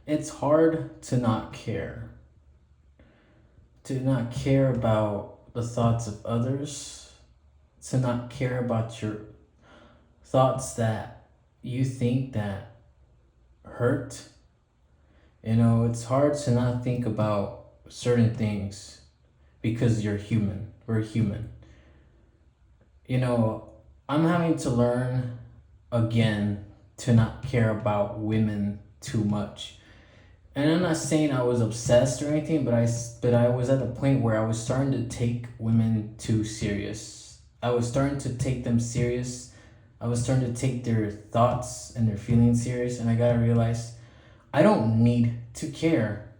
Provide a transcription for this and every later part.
It's hard to not care about the thoughts of others, to not care about your thoughts that you think that hurt. It's hard to not think about certain things because you're human. We're human. You know, I'm having to learn again to not care about women too much. And I'm not saying I was obsessed or anything, but I was at a point where I was starting to take women too serious. I was starting to take them serious. I was starting to take their thoughts and their feelings serious, and I gotta realize I don't need to care.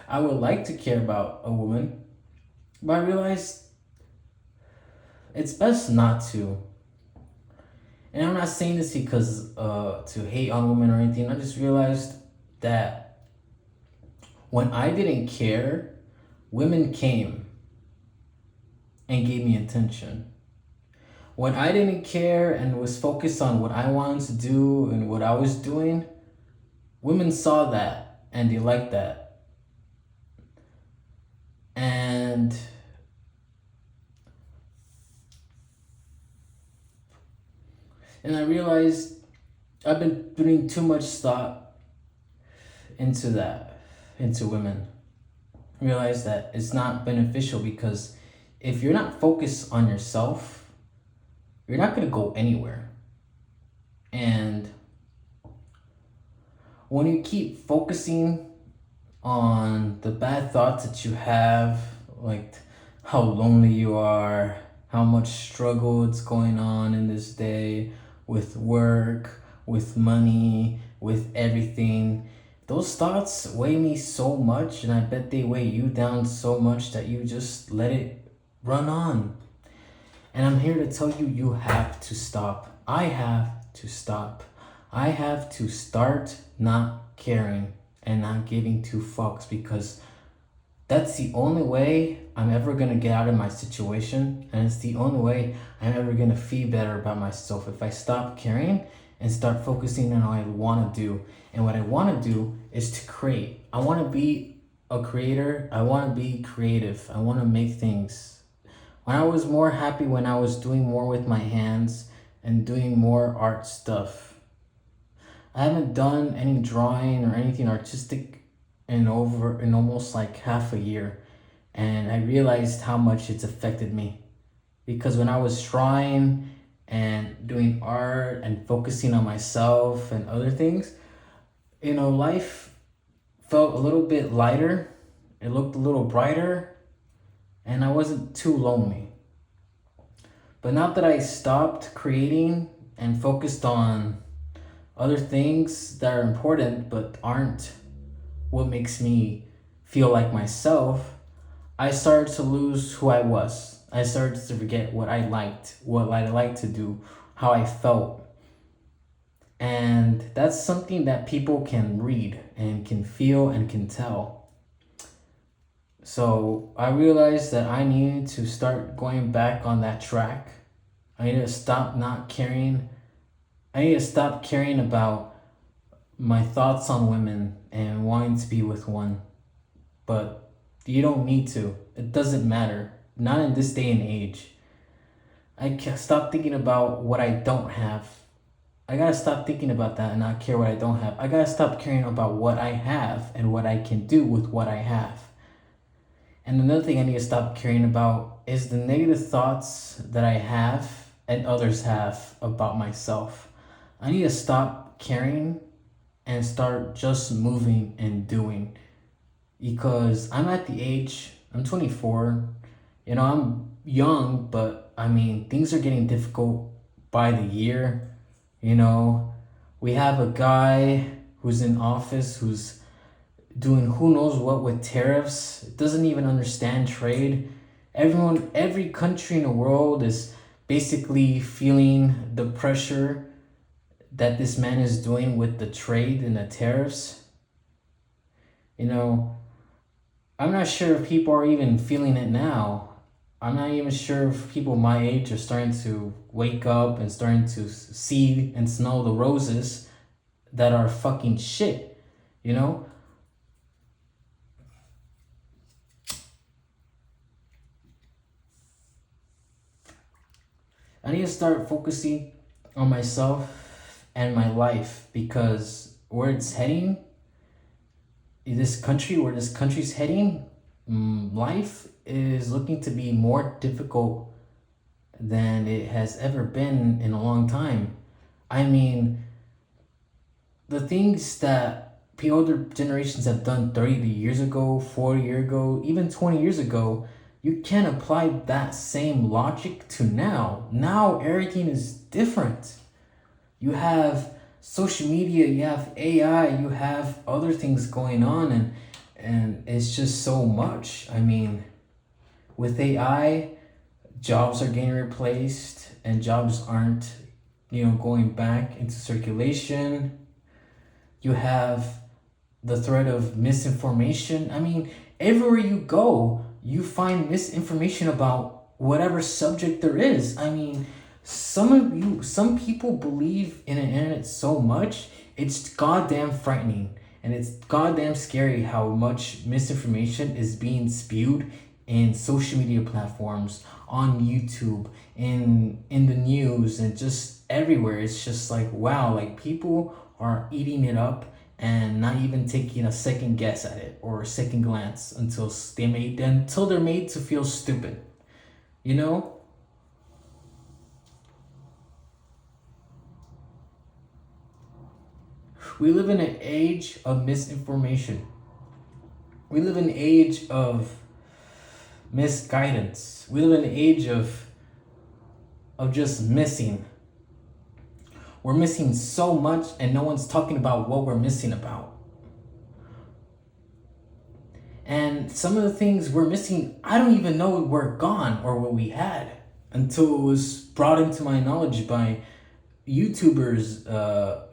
I would like to care about a woman, but I realized it's best not to. And I'm not saying this because to hate on women or anything. I just realized that when I didn't care, women came and gave me attention. When I didn't care and was focused on what I wanted to do and what I was doing, women saw that and they liked that. And I realized I've been putting too much thought into that, into women. I realized that it's not beneficial because if you're not focused on yourself, you're not gonna go anywhere. And when you keep focusing on the bad thoughts that you have, like how lonely you are, how much struggle it's going on in this day with work, with money, with everything. Those thoughts weigh me so much, and I bet they weigh you down so much that you just let it run on. And I'm here to tell you, you have to stop. I have to stop. I have to start not caring and not giving two fucks because that's the only way I'm ever gonna get out of my situation, and it's the only way I'm ever gonna feel better about myself if I stop caring and start focusing on what I wanna do. And what I wanna do is to create. I wanna be a creator, I wanna be creative, I wanna make things. When I was more happy when I was doing more with my hands and doing more art stuff. I haven't done any drawing or anything artistic in almost like half a year, and I realized how much it's affected me because when I was drawing and doing art and focusing on myself and other things, life felt a little bit lighter, it looked a little brighter, and I wasn't too lonely. But now that I stopped creating and focused on other things that are important but aren't what makes me feel like myself, I started to lose who I was. I started to forget what I liked to do, how I felt. And that's something that people can read and can feel and can tell. So I realized that I needed to start going back on that track. I need to stop not caring. I need to stop caring about my thoughts on women and wanting to be with one. But you don't need to. It doesn't matter. Not in this day and age. I can't stop thinking about what I don't have. I gotta stop thinking about that and not care what I don't have. I gotta stop caring about what I have and what I can do with what I have. And another thing I need to stop caring about is the negative thoughts that I have and others have about myself. I need to stop caring and start just moving and doing. Because I'm at the age, I'm 24, I'm young, but I mean, things are getting difficult by the year. We have a guy who's in office who's doing who knows what with tariffs, doesn't even understand trade. Every country in the world is basically feeling the pressure that this man is doing with the trade and the tariffs. I'm not sure if people are even feeling it now. I'm not even sure if people my age are starting to wake up and starting to see and smell the roses that are fucking shit, you know? I need to start focusing on myself and my life, because where it's heading, where this country's heading, life is looking to be more difficult than it has ever been in a long time. I mean, the things that older generations have done 30 years ago, 40 years ago, even 20 years ago, you can't apply that same logic to now. Now everything is different. You have social media, you have AI, you have other things going on, and it's just so much. I mean, with AI, jobs are getting replaced and jobs aren't, going back into circulation. You have the threat of misinformation. I mean, everywhere you go, you find misinformation about whatever subject there is. I mean, some people believe in the internet so much, it's goddamn frightening. And it's goddamn scary how much misinformation is being spewed in social media platforms, on YouTube, in the news, and just everywhere. It's just like, wow, like people are eating it up and not even taking a second guess at it or a second glance until they're made to feel stupid. You know? We live in an age of misinformation. We live in an age of misguidance. We live in an age of just missing. We're missing so much, and no one's talking about what we're missing about. And some of the things we're missing, I don't even know were gone or what we had until it was brought into my knowledge by YouTubers'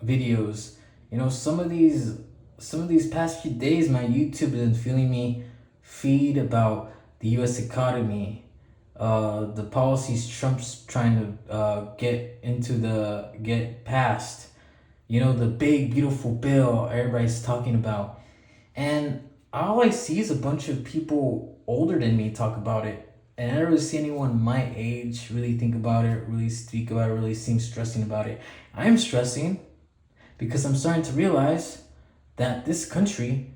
videos. You know, some of these past few days, my YouTube has been feeling me feed about the U.S. economy, the policies Trump's trying to get passed. You know, the big beautiful bill everybody's talking about, and all I see is a bunch of people older than me talk about it. And I don't really see anyone my age really think about it, really speak about it, really seem stressing about it. I'm stressing because I'm starting to realize that this country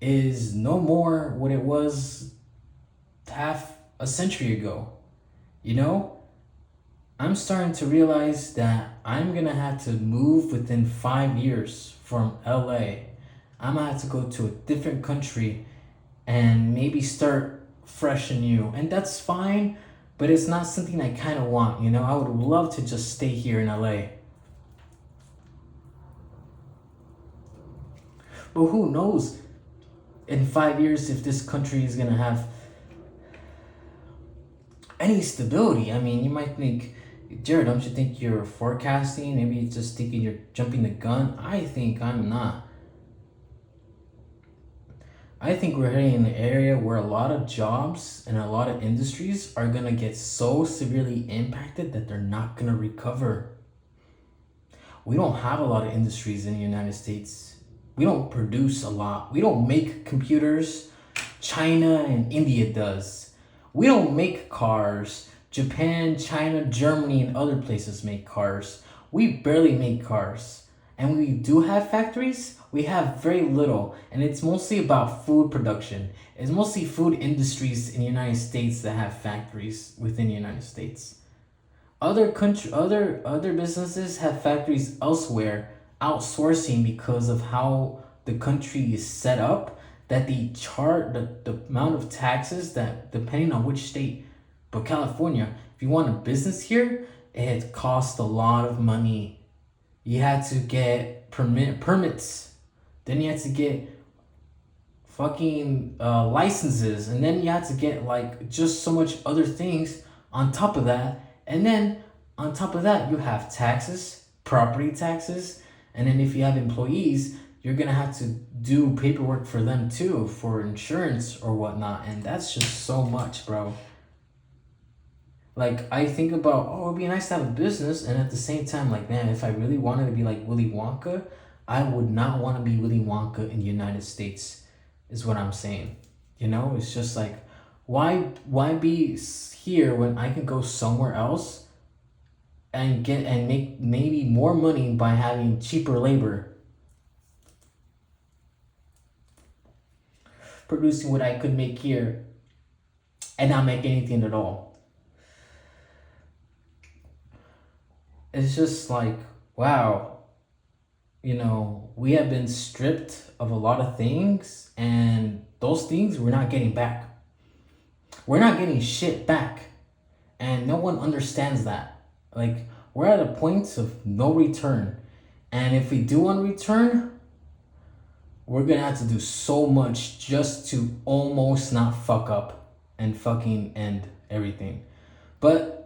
is no more what it was half a century ago. You know? I'm starting to realize that I'm gonna have to move within 5 years from LA. I'm gonna have to go to a different country and maybe start fresh and new. And that's fine, but it's not something I kind of want, you know? I would love to just stay here in LA. But who knows in 5 years if this country is gonna have any stability. I mean, you might think, Jared, don't you think you're forecasting? Maybe you're just thinking you're jumping the gun. I think I'm not. I think we're heading in an area where a lot of jobs and a lot of industries are gonna get so severely impacted that they're not gonna recover. We don't have a lot of industries in the United States. We don't produce a lot. We don't make computers. China and India does. We don't make cars. Japan, China, Germany, and other places make cars. We barely make cars. And when we do have factories, we have very little. And it's mostly about food production. It's mostly food industries in the United States that have factories within the United States. Other businesses have factories elsewhere, outsourcing because of how the country is set up, that they chart the amount of taxes that depending on which state. But California, if you want a business here, it costs a lot of money. You had to get permits, then you had to get fucking licenses, and then you had to get like just so much other things on top of that. And then on top of that, you have taxes, property taxes, and then if you have employees, you're gonna have to do paperwork for them too, for insurance or whatnot, and that's just so much, bro. Like I think about, oh, it'd be nice to have a business, and at the same time, like man, if I really wanted to be like Willy Wonka, I would not want to be Willy Wonka in the United States, is what I'm saying. You know, it's just like, why be here when I can go somewhere else and get and make maybe more money by having cheaper labor, producing what I could make here, and not make anything at all. It's just like, wow, you know, we have been stripped of a lot of things, and those things we're not getting back. We're not getting shit back, and no one understands that. Like, we're at a point of no return, and if we do want to return, we're gonna have to do so much just to almost not fuck up and fucking end everything. But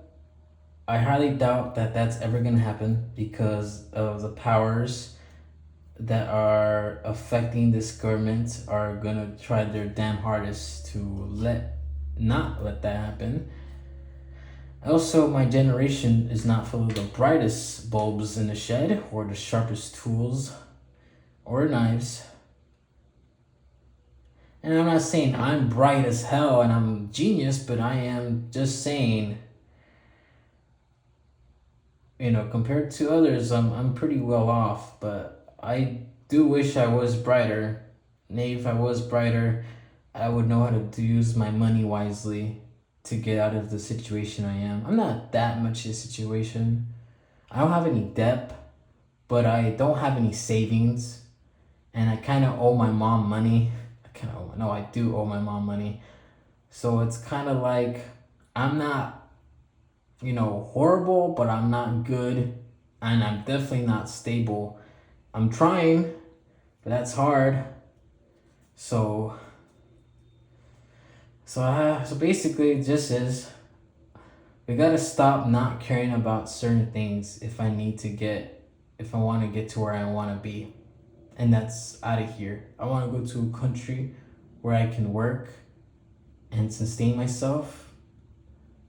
I highly doubt that that's ever gonna happen because of the powers that are affecting this government are gonna try their damn hardest to not let that happen. Also, my generation is not full of the brightest bulbs in the shed or the sharpest tools or knives. And I'm not saying I'm bright as hell and I'm genius, but I am just saying, you know, compared to others, I'm pretty well off, but I do wish I was brighter. Maybe if I was brighter, I would know how to use my money wisely to get out of the situation I am. I'm not that much in a situation. I don't have any debt, but I don't have any savings, and I kind of owe my mom money. I do owe my mom money. So it's kind of like I'm not, you know, horrible, but I'm not good, and I'm definitely not stable. I'm trying, but that's hard. So basically, it just is, we gotta stop not caring about certain things if I want to get to where I want to be, and that's out of here. I want to go to a country where I can work and sustain myself.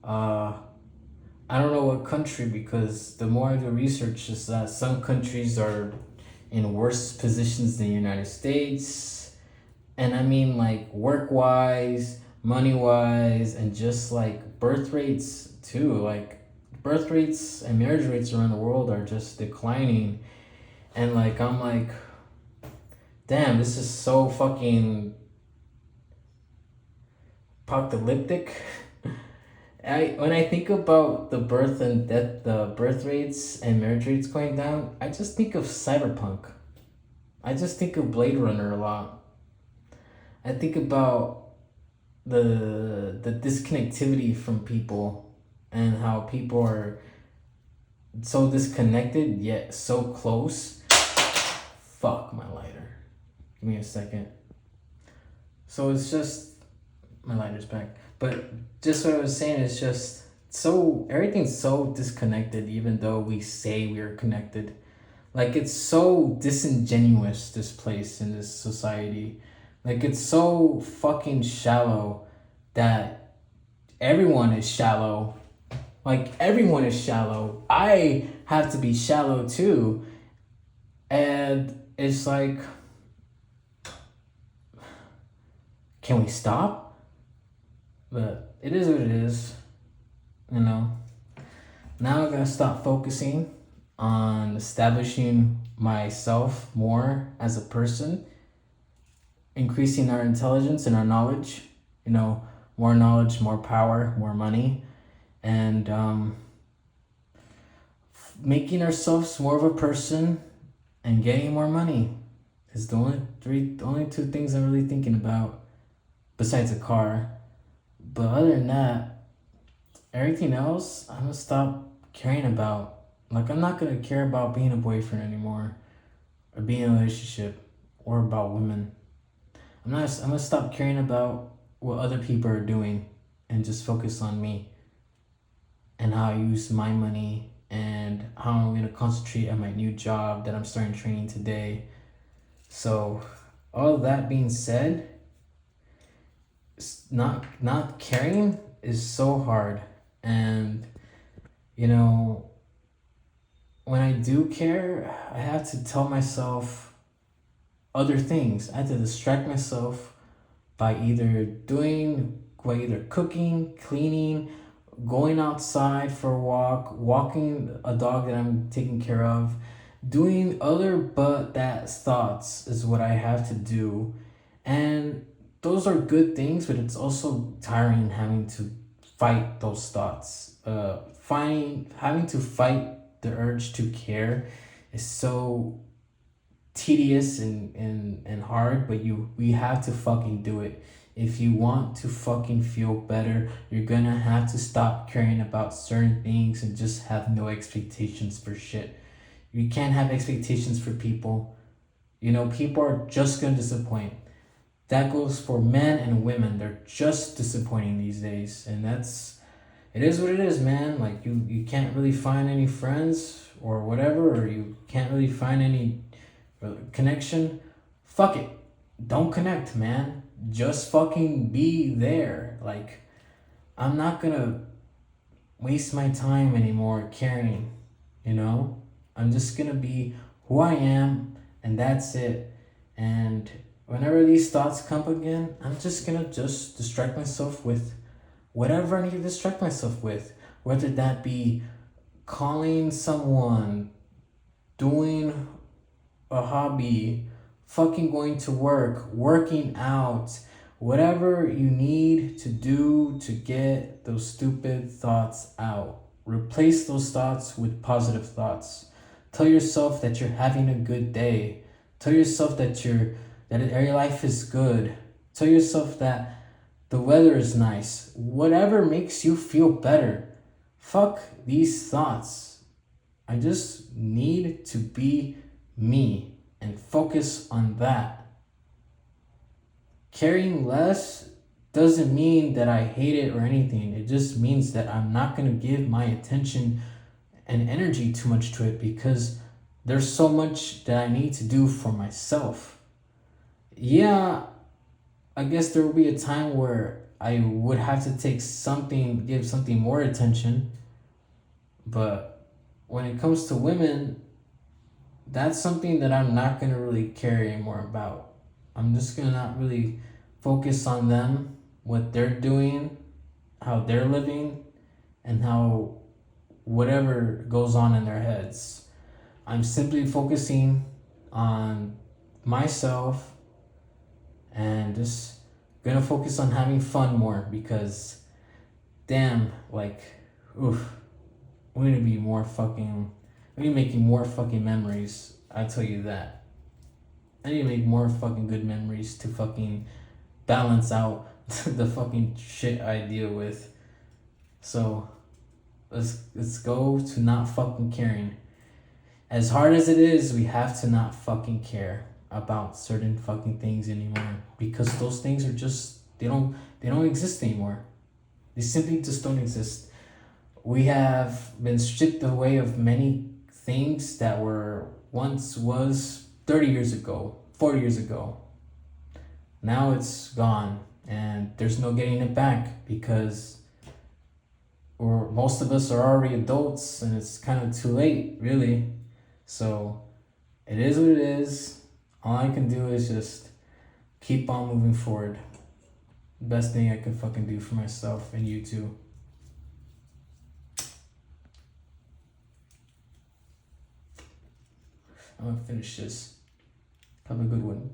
I don't know what country, because the more I do research is that some countries are in worse positions than the United States. And I mean like work-wise, money-wise, and just like birth rates too. Like birth rates and marriage rates around the world are just declining. And like I'm like, damn, this is so fucking apocalyptic. When I think about the birth rates and marriage rates going down, I just think of Cyberpunk. I just think of Blade Runner a lot. I think about the disconnectivity from people and how people are so disconnected yet so close. Fuck my lighter. Give me a second. So it's just, my lighter's back. But just what I was saying is just so, everything's so disconnected even though we say we are connected. Like it's so disingenuous, this place in this society. Like it's so fucking shallow that everyone is shallow. Like everyone is shallow. I have to be shallow too. And it's like, can we stop? But it is what it is, you know. Now I gotta stop focusing on establishing myself more as a person, increasing our intelligence and our knowledge, you know, more knowledge, more power, more money, and making ourselves more of a person and getting more money. Is the only two things I'm really thinking about, besides a car. But other than that, everything else, I'm gonna stop caring about. Like, I'm not gonna care about being a boyfriend anymore, or being in a relationship, or about women. I'm gonna stop caring about what other people are doing and just focus on me and how I use my money and how I'm gonna concentrate on my new job that I'm starting training today. So, all that being said, not caring is so hard, And, you know, when I do care, I have to tell myself other things. I have to distract myself by either cooking, cleaning, going outside for a walk, walking a dog that I'm taking care of, doing other but that thoughts is what I have to do. And those are good things, but it's also tiring having to fight those thoughts. Having to fight the urge to care is so tedious and hard, but we have to fucking do it. If you want to fucking feel better, you're gonna have to stop caring about certain things and just have no expectations for shit. You can't have expectations for people. You know, people are just gonna disappoint. That goes for men and women. They're just disappointing these days. And it is what it is, man. Like you can't really find any friends or whatever, or you can't really find any connection. Fuck it. Don't connect, man. Just fucking be there. Like, I'm not gonna waste my time anymore caring, you know? I'm just gonna be who I am, and that's it. And whenever these thoughts come again, I'm just gonna just distract myself with whatever I need to distract myself with. Whether that be calling someone, doing a hobby, fucking going to work, working out, whatever you need to do to get those stupid thoughts out. Replace those thoughts with positive thoughts. Tell yourself that you're having a good day. Tell yourself that your life is good. Tell yourself that the weather is nice. Whatever makes you feel better. Fuck these thoughts. I just need to be me and focus on that. Caring less doesn't mean that I hate it or anything. It just means that I'm not going to give my attention and energy too much to it because there's so much that I need to do for myself. Yeah, I guess there will be a time where I would have to give something more attention. But when it comes to women, that's something that I'm not gonna really care anymore about. I'm just gonna not really focus on them, what they're doing, how they're living, and how whatever goes on in their heads. I'm simply focusing on myself and just gonna focus on having fun more because damn, like, oof, we're gonna be more fucking I need making more fucking memories. I tell you that. I need to make more fucking good memories to fucking balance out the fucking shit I deal with. So let's go to not fucking caring. As hard as it is, we have to not fucking care about certain fucking things anymore because those things are just they don't exist anymore. They simply just don't exist. We have been stripped away of many things that were once was 30 years ago, 40 years ago. Now it's gone and there's no getting it back because most of us are already adults and it's kind of too late, really. So it is what it is. All I can do is just keep on moving forward. Best thing I could fucking do for myself and you too. I'm gonna finish this. Have a good one.